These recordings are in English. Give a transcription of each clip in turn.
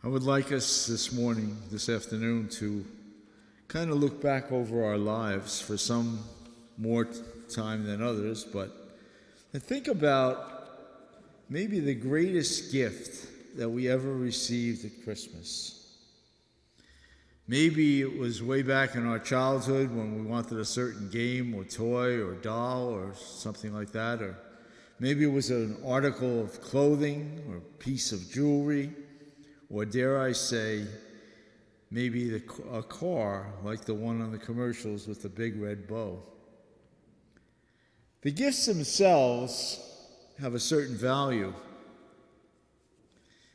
I would like us this afternoon, to kind of look back over our lives, for some more time than others, but think about maybe the greatest gift that we ever received at Christmas. Maybe it was way back in our childhood when we wanted a certain game or toy or doll or something like that, or maybe it was an article of clothing or a piece of jewelry, or dare I say, maybe a car like the one on the commercials with the big red bow. The gifts themselves have a certain value.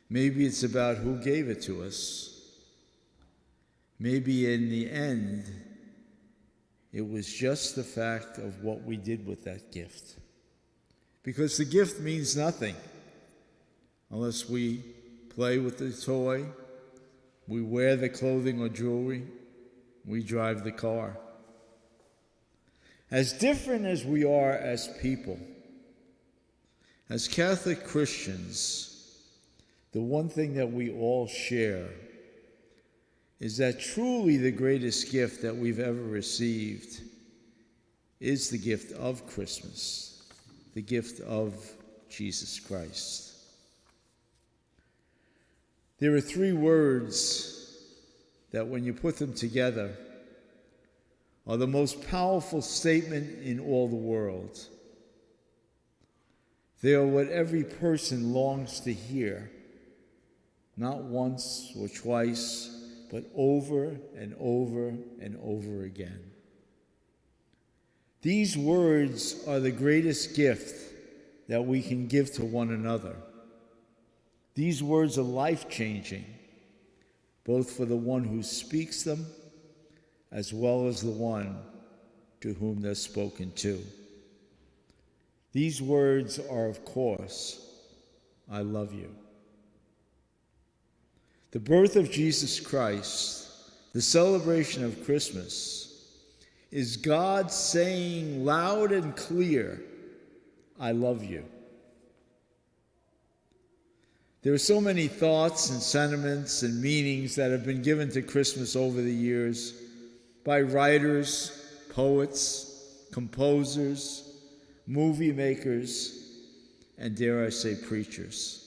Maybe it's about who gave it to us. Maybe in the end, it was just the fact of what we did with that gift. Because the gift means nothing unless we play with the toy, we wear the clothing or jewelry, we drive the car. As different as we are as people, as Catholic Christians, the one thing that we all share is that truly the greatest gift that we've ever received is the gift of Christmas, the gift of Jesus Christ. There are three words that, when you put them together, are the most powerful statement in all the world. They are what every person longs to hear, not once or twice, but over and over and over again. These words are the greatest gift that we can give to one another. These words are life-changing, both for the one who speaks them as well as the one to whom they're spoken to. These words are, of course, I love you. The birth of Jesus Christ, the celebration of Christmas, is God saying loud and clear, I love you. There are so many thoughts and sentiments and meanings that have been given to Christmas over the years by writers, poets, composers, movie makers, and dare I say, preachers.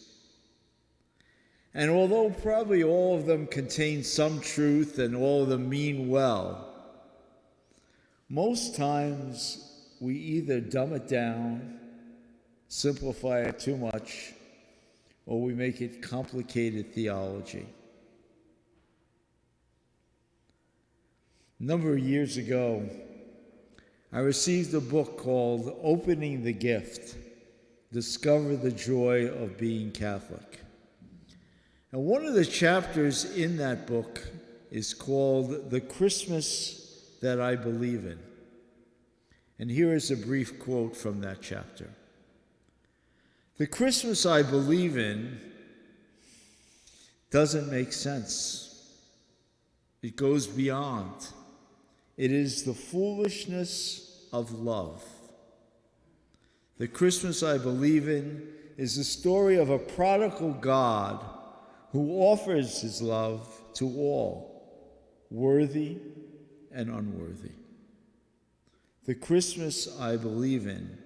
And although probably all of them contain some truth and all of them mean well, most times we either dumb it down, simplify it too much, or we make it complicated theology. A number of years ago, I received a book called Opening the Gift, Discover the Joy of Being Catholic. And one of the chapters in that book is called The Christmas That I Believe In. And here is a brief quote from that chapter. The Christmas I believe in doesn't make sense. It goes beyond. It is the foolishness of love. The Christmas I believe in is the story of a prodigal God who offers his love to all, worthy and unworthy. The Christmas I believe in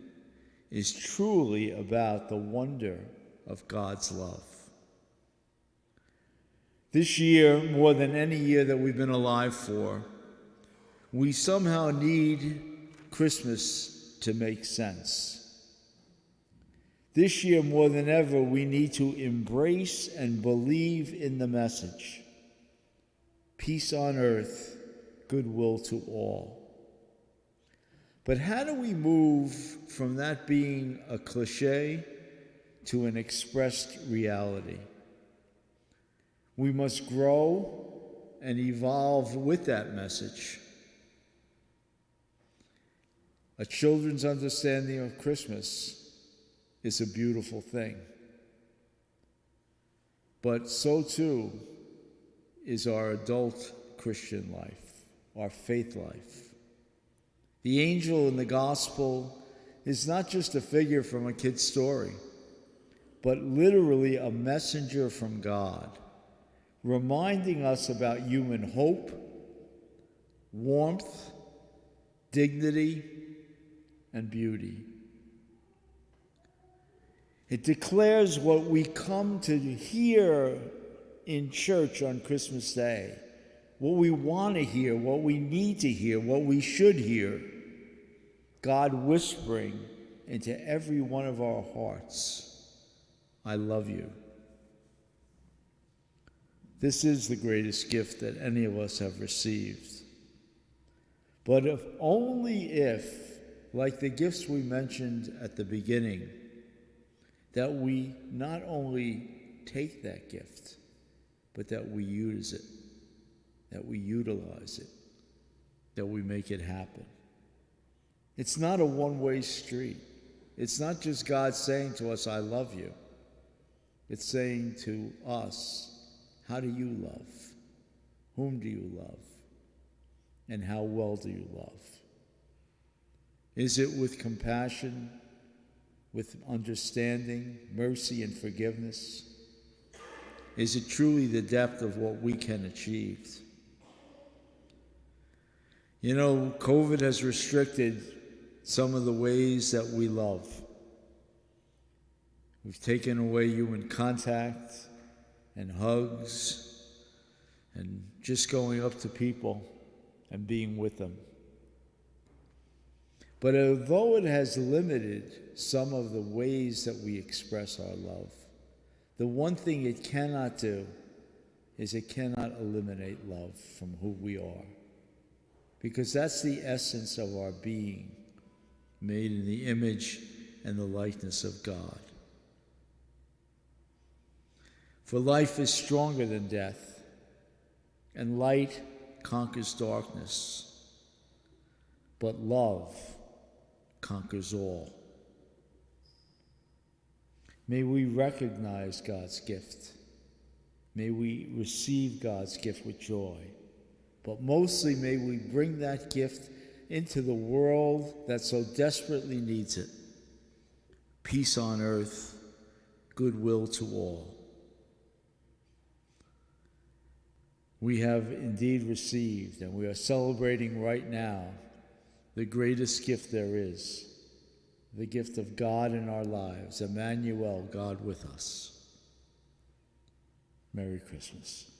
is truly about the wonder of God's love. This year, more than any year that we've been alive for, we somehow need Christmas to make sense. This year, more than ever, we need to embrace and believe in the message. Peace on earth, goodwill to all. But how do we move from that being a cliche to an expressed reality? We must grow and evolve with that message. A children's understanding of Christmas is a beautiful thing. But so too is our adult Christian life, our faith life. The angel in the gospel is not just a figure from a kid's story, but literally a messenger from God, reminding us about human hope, warmth, dignity, and beauty. It declares what we come to hear in church on Christmas Day, what we want to hear, what we need to hear, what we should hear. God whispering into every one of our hearts, I love you. This is the greatest gift that any of us have received. But only if, like the gifts we mentioned at the beginning, that we not only take that gift, but that we use it, that we utilize it, that we make it happen. It's not a one-way street. It's not just God saying to us, I love you. It's saying to us, how do you love? Whom do you love? And how well do you love? Is it with compassion, with understanding, mercy, and forgiveness? Is it truly the depth of what we can achieve? You know, COVID has restricted some of the ways that we love. We've taken away human contact and hugs and just going up to people and being with them. But although it has limited some of the ways that we express our love, the one thing it cannot do is it cannot eliminate love from who we are. Because that's the essence of our being, made in the image and the likeness of God. For life is stronger than death, and light conquers darkness, but love conquers all. May we recognize God's gift. May we receive God's gift with joy. But mostly may we bring that gift into the world that so desperately needs it. Peace on earth, goodwill to all. We have indeed received, and we are celebrating right now, the greatest gift there is, the gift of God in our lives, Emmanuel, God with us. Merry Christmas.